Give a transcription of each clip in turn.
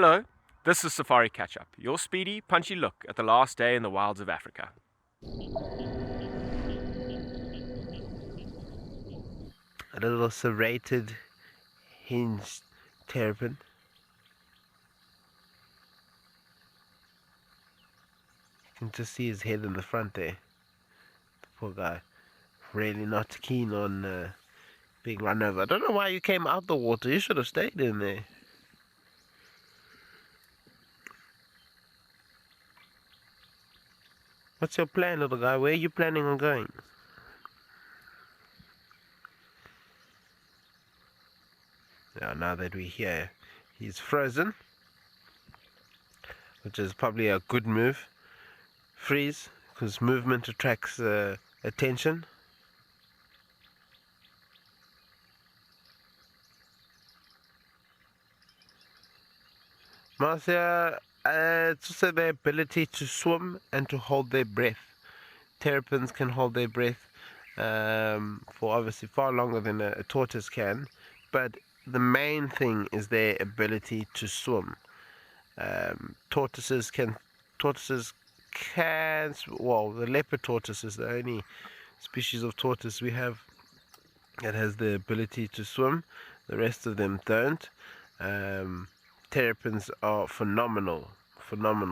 Hello, this is Safari Catch-Up, your speedy, punchy look at the last day in the wilds of Africa. A little serrated, hinged terrapin. You can just see his head in the front there. The poor guy. Really not keen on being run over. I don't know why you came out the water. You should have stayed in there. What's your plan, little guy? Where are you planning on going? Now that we're here, he's frozen, which is probably a good move. Freeze, because movement attracts attention. Marcia, it's also their ability to swim and to hold their breath. Terrapins can hold their breath for obviously far longer than a tortoise can, but the main thing is their ability to swim. Tortoises can, well, the leopard tortoise is the only species of tortoise we have that has the ability to swim. The rest of them don't. Terrapins are phenomenal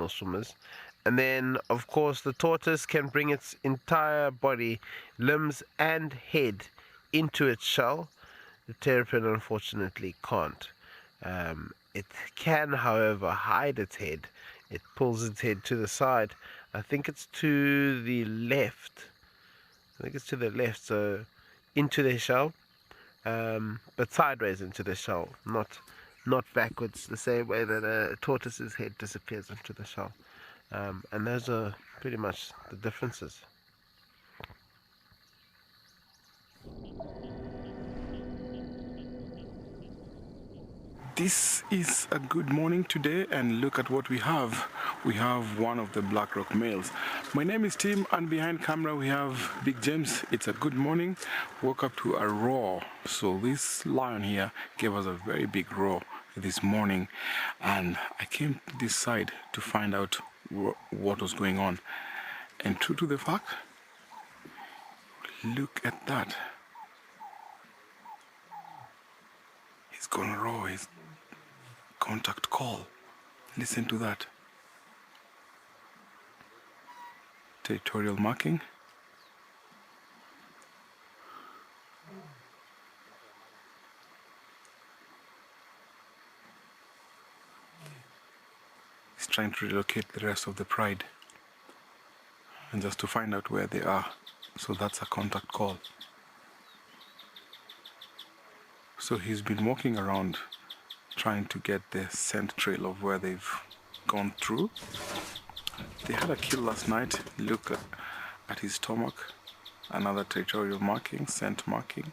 swimmers. And then, of course, the tortoise can bring its entire body, limbs and head into its shell. The terrapin, unfortunately, can't. It can, however, hide its head. It pulls its head to the side. I think it's to the left. So into the shell, but sideways into the shell, not backwards, the same way that a tortoise's head disappears into the shell. And those are pretty much the differences. This is a good morning today, and look at what we have. We have one of the black rock males. My name is Tim, and behind camera we have Big James. It's a good morning. Woke up to a roar. So this lion here gave us a very big roar this morning, and I came to this side to find out what was going on. And true to the fact, look at that. He's gonna roar his contact call. Listen to that. Territorial marking. He's trying to relocate the rest of the pride and just to find out where they are. So that's a contact call. So he's been walking around trying to get the scent trail of where they've gone through. They had a kill last night. Look at his stomach. Another territorial marking, scent marking.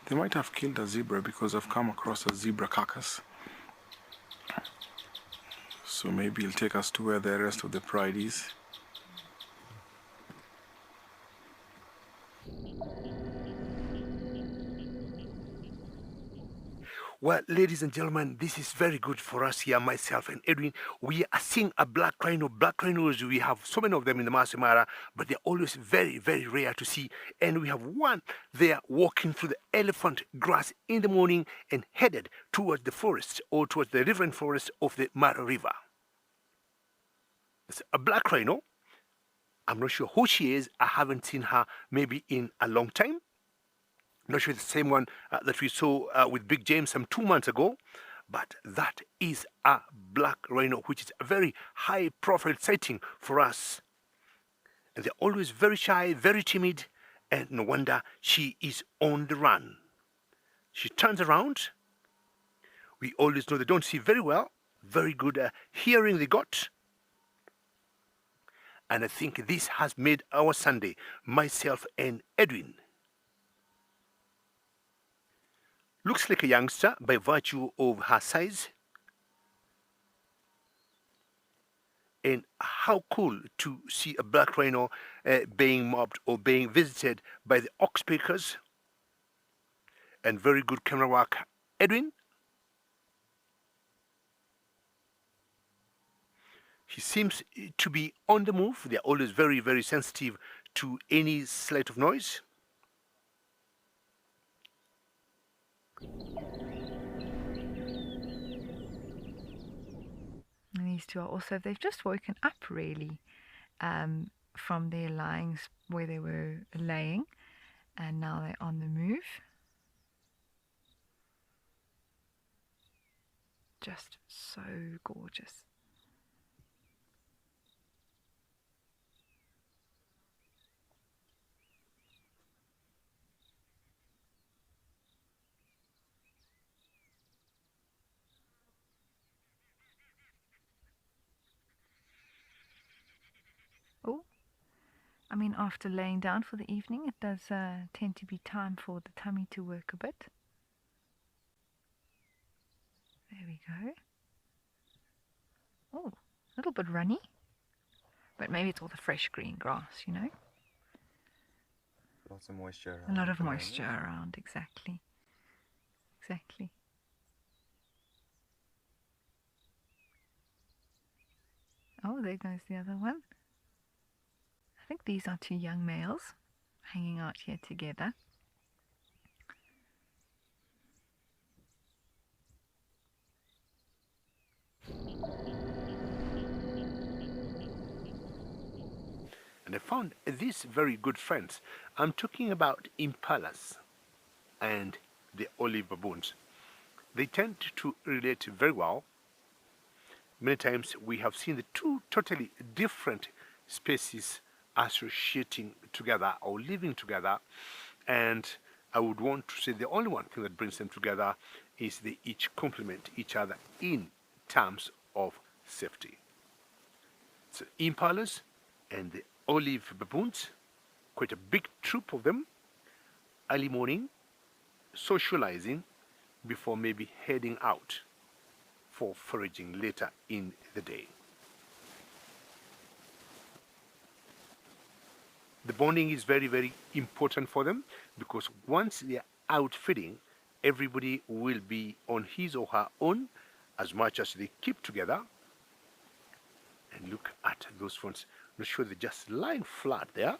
They might have killed a zebra because I've come across a zebra carcass. So maybe he'll take us to where the rest of the pride is. Well, ladies and gentlemen, this is very good for us here, myself and Edwin. We are seeing a black rhino. Black rhinos, we have so many of them in the Masai Mara, but they're always very, very rare to see. And we have one there walking through the elephant grass in the morning and headed towards the forest or towards the riverine forest of the Mara River. It's a black rhino. I'm not sure who she is. I haven't seen her maybe in a long time. Not sure it's the same one that we saw with Big James some 2 months ago, but that is a black rhino, which is a very high profile sighting for us. And they're always very shy, very timid, and no wonder she is on the run. She turns around. We always know they don't see very well, very good hearing they got. And I think this has made our Sunday, myself and Edwin. Looks like a youngster by virtue of her size. And how cool to see a black rhino being mobbed or being visited by the ox pickers. And very good camera work, Edwin. He seems to be on the move. They're always very, very sensitive to any slight of noise. And these two are also, they've just woken up really from their lying where they were laying, and now they're on the move. Just so gorgeous. Oh, I mean, after laying down for the evening, it does tend to be time for the tummy to work a bit. There we go. Oh, a little bit runny, but maybe it's all the fresh green grass, you know. Lots of moisture A around. lot of moisture around, exactly. Exactly. Oh, there goes the other one. I think these are two young males hanging out here together. And I found these very good friends. I'm talking about impalas and the olive baboons. They tend to relate very well. Many times we have seen the two totally different species associating together or living together, and I would want to say the only one thing that brings them together is they each complement each other in terms of safety. So impalas and the olive baboons, quite a big troop of them, early morning, socializing before maybe heading out for foraging later in the day. The bonding is very, very important for them, because once they are out feeding, everybody will be on his or her own as much as they keep together. And look at those ones. I'm not sure they're just lying flat there.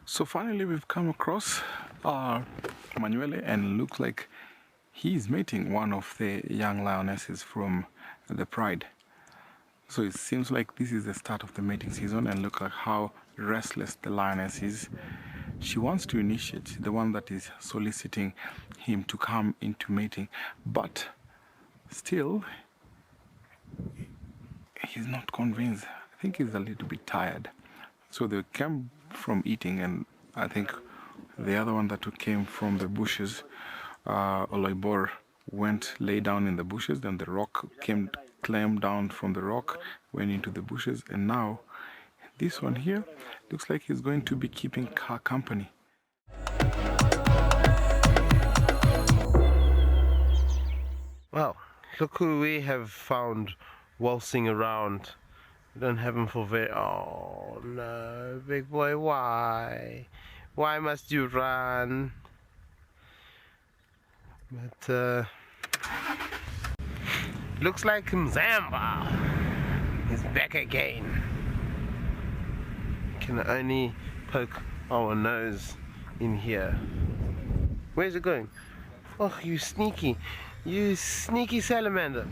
So finally we've come across Manuele, and looks like he's mating one of the young lionesses from the Pride. So it seems like this is the start of the mating season, and look at how restless the lioness is. She wants to initiate, the one that is soliciting him to come into mating, but still he's not convinced. I think he's a little bit tired. So they came from eating, and I think the other one that came from the bushes, Oloibor, went lay down in the bushes, then the rock climbed down from the rock, went into the bushes, and now this one here looks like he's going to be keeping her company. Well, look who we have found waltzing around. We don't have him for very... Oh no, big boy, why? Why must you run? But looks like Mzamba is back again. Can only poke our nose in here. Where's it going? Oh, you sneaky salamander.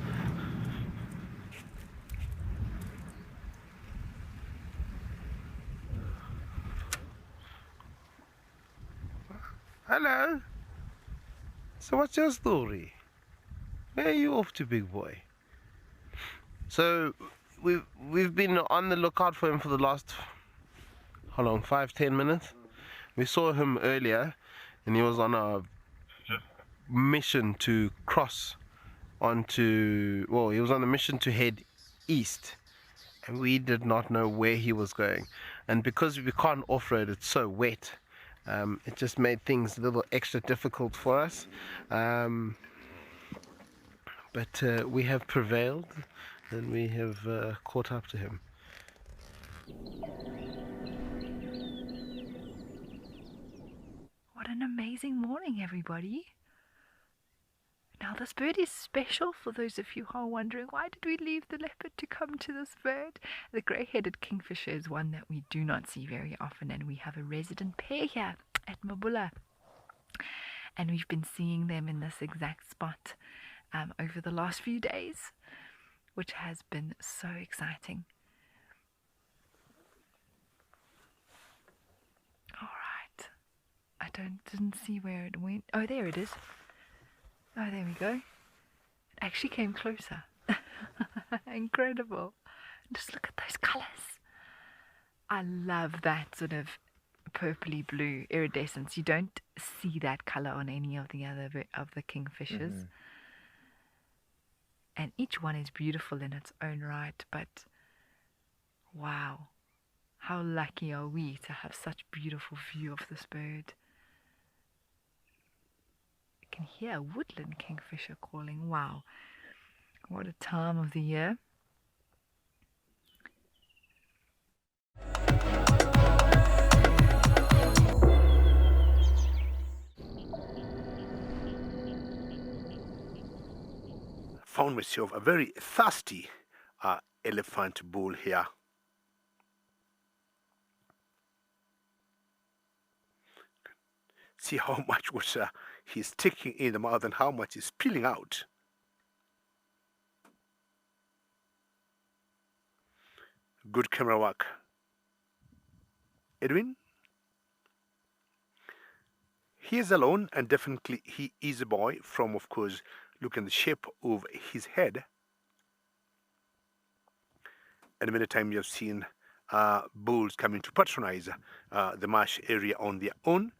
Hello. So what's your story? Where are you off to, big boy? So we've been on the lookout for him for the last, how long, 5-10 minutes? We saw him earlier, and he was on a mission to cross onto, well, he was on a mission to head east, and we did not know where he was going. And because we can't off-road, it's so wet, it just made things a little extra difficult for us. but we have prevailed and we have caught up to him. What an amazing morning, everybody. Now, this bird is special for those of you who are wondering, why did we leave the leopard to come to this bird? The grey-headed kingfisher is one that we do not see very often, and we have a resident pair here at Mabula. And we've been seeing them in this exact spot over the last few days, which has been so exciting. All right. I didn't see where it went. Oh, there it is. Oh, there we go. It actually came closer. Incredible. Just look at those colours. I love that sort of purpley blue iridescence. You don't see that colour on any of the other of the kingfishers. Mm-hmm. And each one is beautiful in its own right, but wow, how lucky are we to have such beautiful view of this bird. You can hear a woodland kingfisher calling. Wow, what a time of the year. Found myself a very thirsty elephant bull here. See how much water he's taking in the mouth and how much is spilling out. Good camera work. Edwin? He is alone, and definitely he is a boy from, of course, look at the shape of his head. And many times you have seen bulls coming to patronize the marsh area on their own.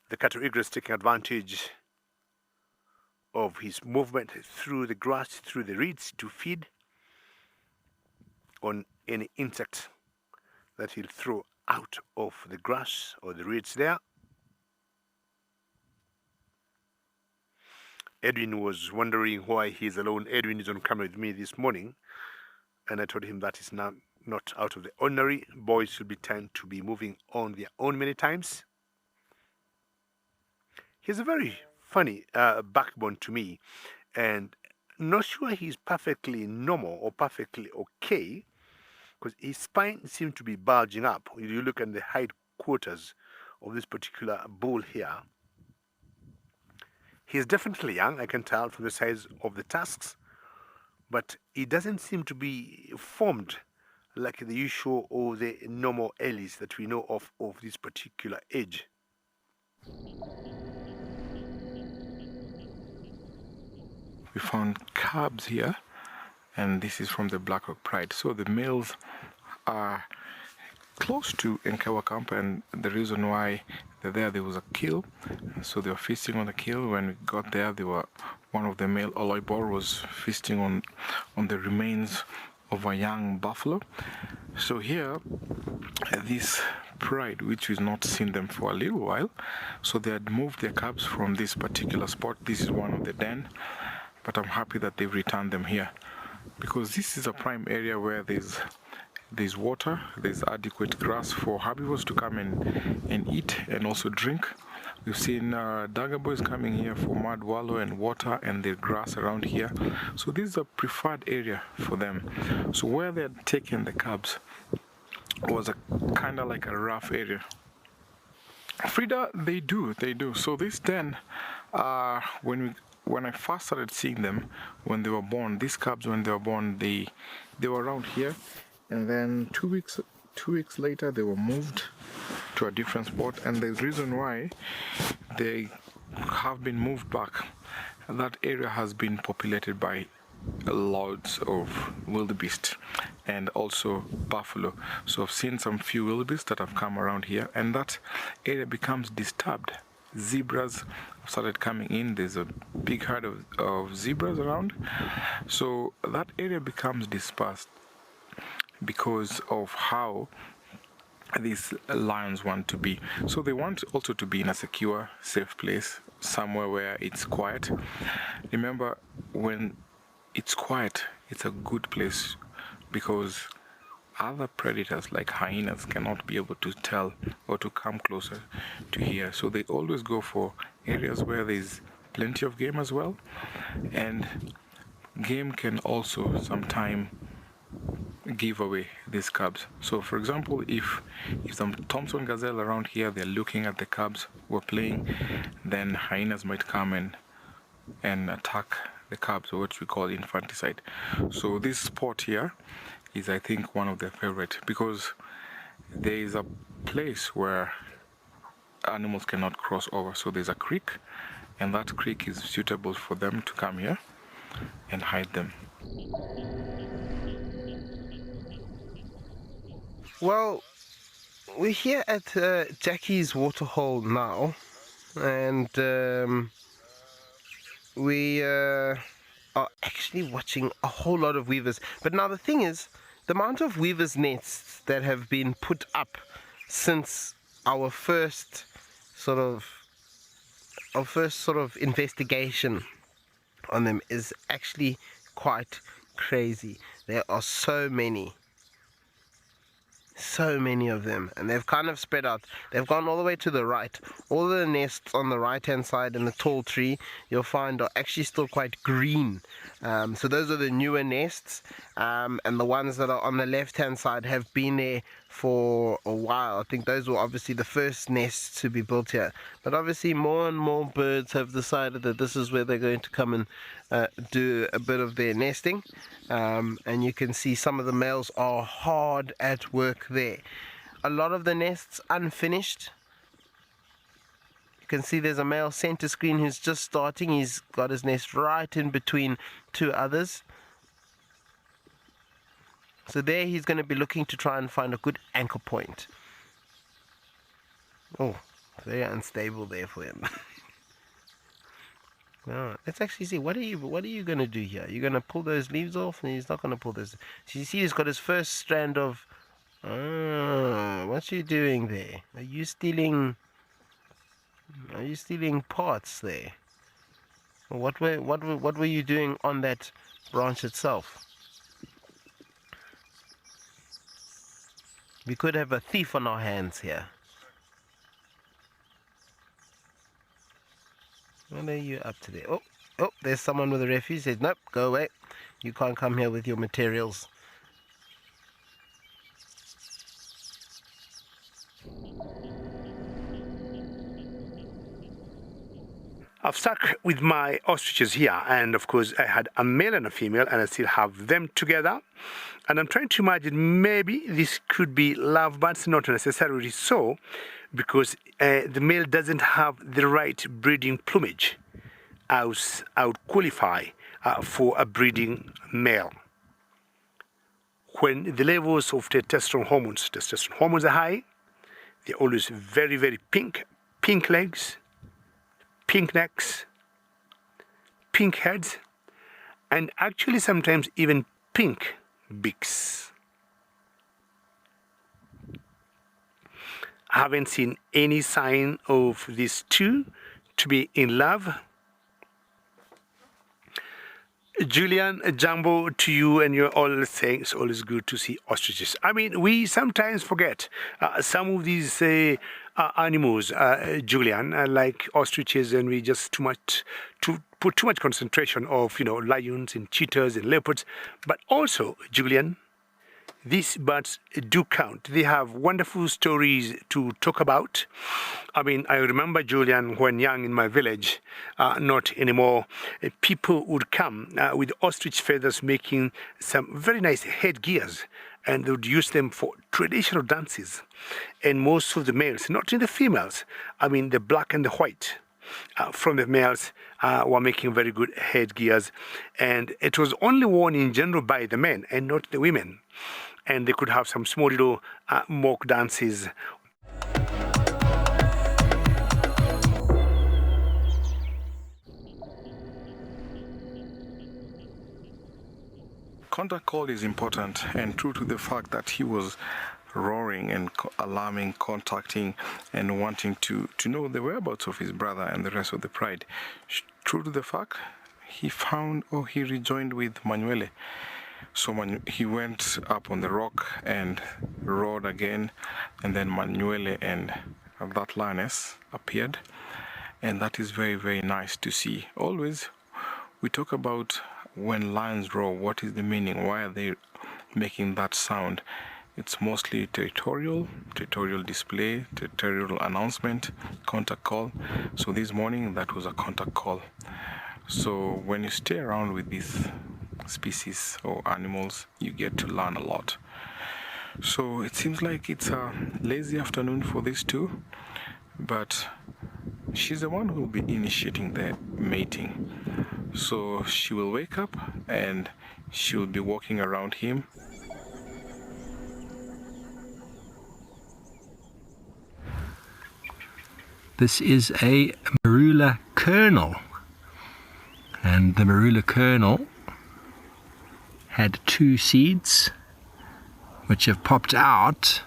The cattle eagle is taking advantage of his movement through the grass, through the reeds, to feed on any insect that he'll throw out of the grass or the reeds there. Edwin was wondering why he's alone. Edwin is on camera with me this morning, and I told him that is not out of the ordinary. Boys should be tend to be moving on their own many times. He's a very funny backbone to me, and not sure he's perfectly normal or perfectly okay, because his spine seems to be bulging up. You look at the hindquarters of this particular bull here. He's definitely young, I can tell from the size of the tusks, but he doesn't seem to be formed like the usual or the normal ellies that we know of this particular age. We found calves here, and this is from the Black Rock Pride. So the males are close to Nkawa camp, and the reason why they're there was a kill, so they were feasting on the kill. When we got there, one of the male Oloibor was feasting on the remains of a young buffalo. So here, this pride, which we've not seen them for a little while, so they had moved their cubs from this particular spot. This is one of the den, but I'm happy that they've returned them here, because this is a prime area where there's water, there's adequate grass for herbivores to come and eat and also drink. We've seen Dagger boys coming here for mud wallow and water and the grass around here. So this is a preferred area for them. So where they had taken the cubs was a kind of like a rough area. Frida, they do. So this den, when I first started seeing them when they were born, these cubs when they were born, they were around here, and then 2 weeks later they were moved to a different spot, and the reason why they have been moved back, that area has been populated by loads of wildebeest and also buffalo. So I've seen some few wildebeest that have come around here, and that area becomes disturbed. Zebras started coming in. There's a big herd of zebras around, so that area becomes dispersed because of how these lions want to be. So they want also to be in a secure, safe place, somewhere where it's quiet. Remember, when it's quiet, it's a good place because other predators like hyenas cannot be able to tell or to come closer to here. So they always go for areas where there's plenty of game as well. And game can also sometimes give away these cubs. So for example, if some Thompson gazelle around here, they're looking at the cubs who are playing, then hyenas might come and attack the cubs, or what we call infanticide. So this spot here is, I think, one of their favorite because there is a place where animals cannot cross over. So there's a creek, and that creek is suitable for them to come here and hide them. Well, we're here at Jacis waterhole now, and we are actually watching a whole lot of weavers. But now the thing is, the amount of weavers' nests that have been put up since our first sort of investigation on them is actually quite crazy. There are so many of them, and they've kind of spread out. They've gone all the way to the right. All the nests on the right hand side in the tall tree you'll find are actually still quite green. So those are the newer nests, and the ones that are on the left hand side have been there for a while. I think those were obviously the first nests to be built here, but obviously more and more birds have decided that this is where they're going to come and do a bit of their nesting. And you can see some of the males are hard at work there. A lot of the nests unfinished. You can see there's a male center screen who's just starting. He's got his nest right in between two others. So there he's going to be looking to try and find a good anchor point. Oh, very unstable there for him. Well, let's actually see, what are you going to do here? You're going to pull those leaves off? And he's not going to pull those. So you see he's got his first strand of... what's you doing there? Are you stealing parts there? What were you doing on that branch itself? We could have a thief on our hands here. What are you up to there? Oh, there's someone with a refuse. Says, nope, go away. You can't come here with your materials. I've stuck with my ostriches here, and of course I had a male and a female, and I still have them together. And I'm trying to imagine maybe this could be lovebirds, not necessarily so, because the male doesn't have the right breeding plumage. I would qualify for a breeding male. When the levels of testosterone hormones are high, they're always very, very pink legs, pink necks, pink heads, and actually sometimes even pink beaks. I haven't seen any sign of these two to be in love. Julian, Jumbo, to you, and you're all saying it's always good to see ostriches. I mean, we sometimes forget some of these animals, Julian, like ostriches, and we just put too much concentration of, lions and cheetahs and leopards. But also, Julian, these birds do count. They have wonderful stories to talk about. I mean, I remember, Julian, when young in my village, not anymore, people would come with ostrich feathers making some very nice headgears, and they would use them for traditional dances. And most of the males, not in the females, I mean the black and the white, from the males were making very good headgears. And it was only worn in general by the men and not the women. And they could have some small little mock dances. Contact call is important, and true to the fact that he was roaring ignoring and alarming, contacting and wanting to know the whereabouts of his brother and the rest of the pride. True to the fact, he rejoined with Manuele. So he went up on the rock and roared again, and then Manuele and that lioness appeared, and that is very, very nice to see. Always we talk about when lions roar, what is the meaning, why are they making that sound? It's mostly territorial display, territorial announcement, contact call. So this morning that was a contact call. So when you stay around with these species or animals, you get to learn a lot. So it seems like it's a lazy afternoon for these two, but she's the one who will be initiating the mating. So she will wake up and she'll be walking around him. This is a marula kernel, and the marula kernel had 2 seeds which have popped out,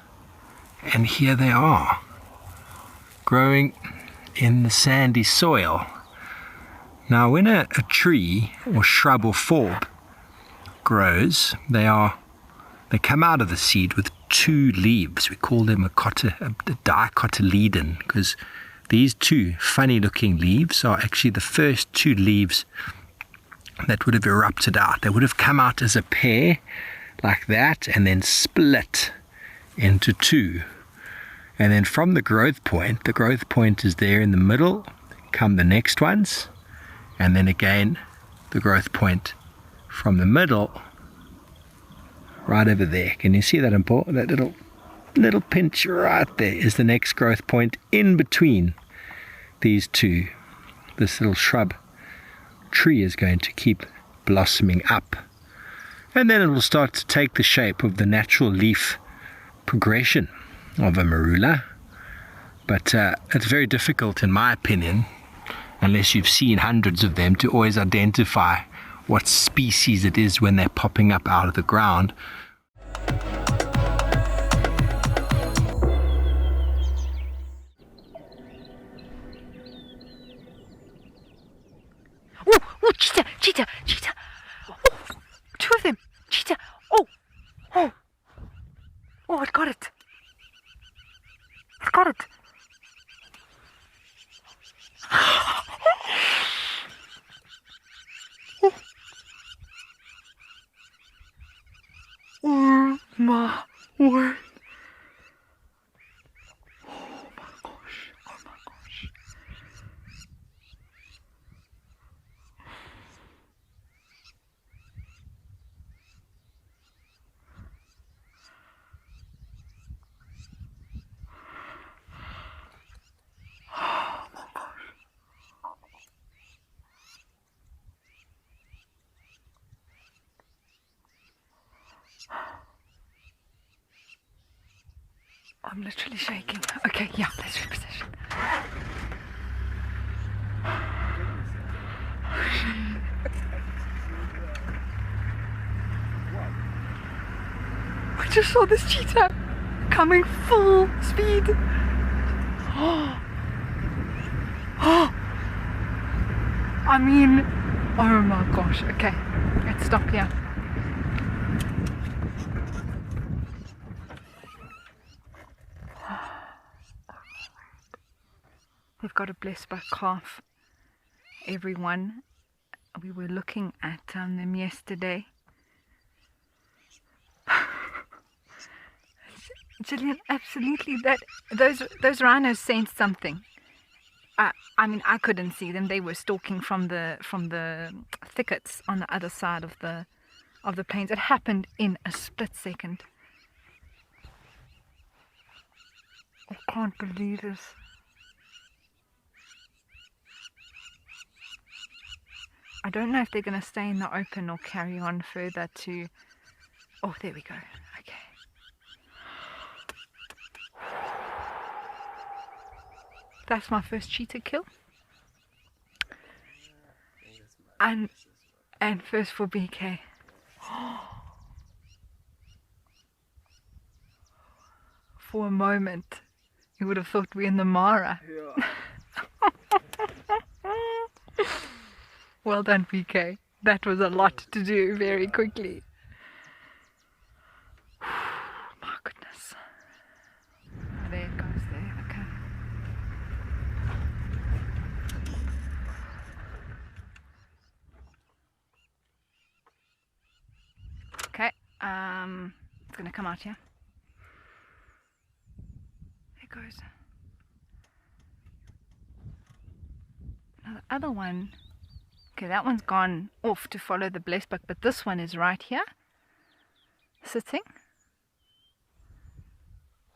and here they are growing in the sandy soil. Now when a tree or shrub or forb grows, they come out of the seed with 2 leaves. We call them a dicotyledon, because these 2 funny looking leaves are actually the first 2 leaves that would have erupted out. They would have come out as a pair like that and then split into 2. And then from the growth point is there in the middle, come the next ones, and then again the growth point from the middle right over there. Can you see that important? That little pinch right there is the next growth point in between these 2. This little shrub tree is going to keep blossoming up, and then it will start to take the shape of the natural leaf progression of a marula. But it's very difficult, in my opinion, unless you've seen hundreds of them, to always identify what species it is when they're popping up out of the ground. Oh, cheetah! Oh, 2 of them! Cheetah! Oh, I got it! Oh my word! Oh my gosh! I'm literally shaking. Okay, yeah, let's reposition. I just saw this cheetah coming full speed. I mean, oh my gosh. Okay, let's stop here. They've got a blessed by calf, everyone. We were looking at them yesterday. Gillian, absolutely, those rhinos sensed something. I mean, I couldn't see them. They were stalking from the thickets on the other side of the plains. It happened in a split second. I can't believe this. I don't know if they're going to stay in the open or carry on further to... Oh, there we go. Okay. That's my first cheetah kill. And first for BK. For a moment, you would have thought we're in the Mara. Yeah. Well done, PK. That was a lot to do very quickly. My goodness. Oh, there it goes there. Okay. Okay. It's gonna come out here. There it goes. Now the other one. Okay, that one's gone off to follow the blessed buck, but this one is right here, sitting.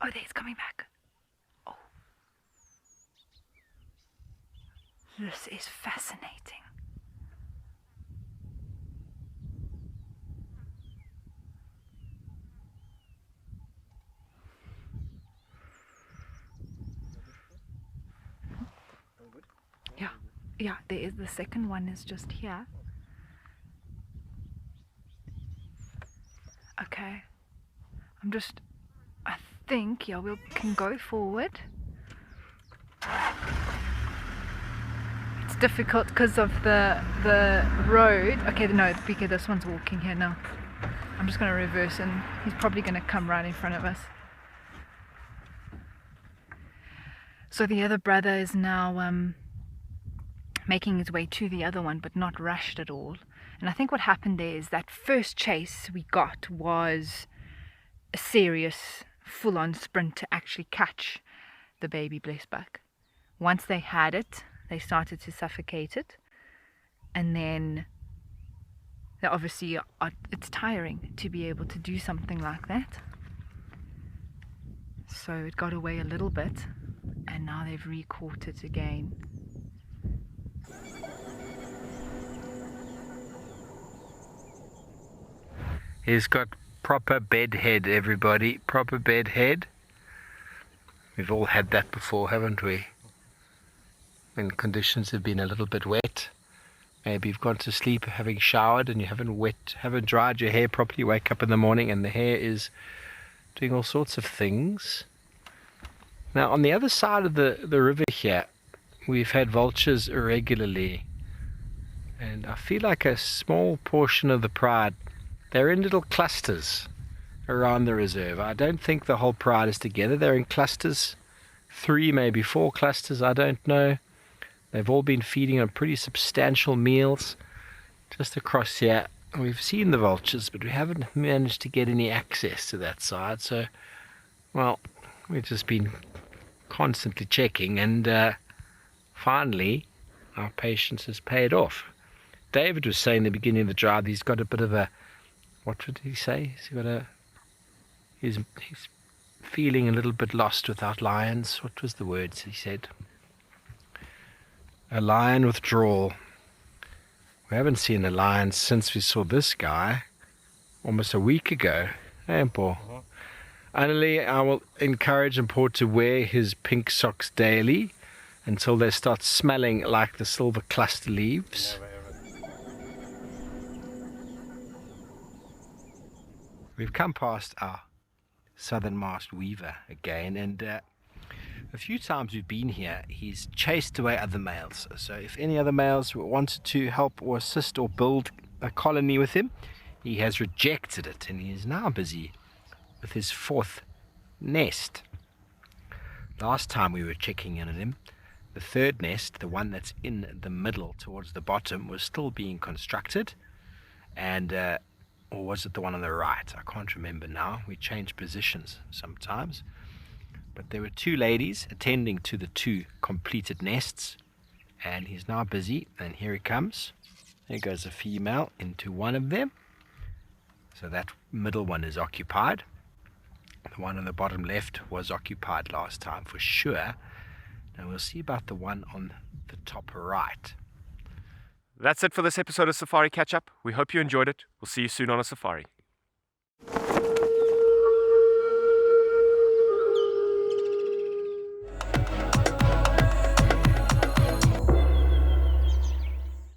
Oh, there, it's coming back. Oh. This is fascinating. Yeah, there is. The second one is just here. Okay. I think, yeah, we can go forward. It's difficult because of the road. Okay, no, because this one's walking here now. I'm just going to reverse and he's probably going to come right in front of us. So the other brother is now making his way to the other one, but not rushed at all. And I think what happened there is that first chase we got was a serious full-on sprint to actually catch the baby blessed buck. Once they had it, they started to suffocate it, and then they obviously it's tiring to be able to do something like that. So it got away a little bit, and now they've re-caught it again. He's got proper bed head, everybody. Proper bed head. We've all had that before, haven't we? When conditions have been a little bit wet. Maybe you've gone to sleep having showered and you haven't dried your hair properly. You wake up in the morning and the hair is doing all sorts of things. Now on the other side of the river here, we've had vultures irregularly. And I feel like a small portion of the pride, they're in little clusters around the reserve. I don't think the whole pride is together. They're in clusters, 3, maybe 4 clusters, I don't know. They've all been feeding on pretty substantial meals just across here. We've seen the vultures, but we haven't managed to get any access to that side. So, well, we've just been constantly checking, and finally our patience has paid off. David was saying in the beginning of the drive he's got a bit of a, what did he say? He's feeling a little bit lost without lions. What was the words he said? A lion withdrawal. We haven't seen a lion since we saw this guy almost a week ago. Hey, Paul. Annalie, I will encourage Paul to wear his pink socks daily until they start smelling like the silver cluster leaves. We've come past our southernmost weaver again, and a few times we've been here, he's chased away other males. So if any other males wanted to help or assist or build a colony with him, he has rejected it, and he is now busy with his 4th nest. Last time we were checking in on him, the 3rd nest, the one that's in the middle towards the bottom, was still being constructed, and or was it the one on the right? I can't remember now. We change positions sometimes. But there were 2 ladies attending to the 2 completed nests, and he's now busy, and here he comes. There goes a female into one of them. So that middle one is occupied. The one on the bottom left was occupied last time for sure. Now we'll see about the one on the top right. That's it for this episode of Safari Catch Up. We hope you enjoyed it. We'll see you soon on a safari.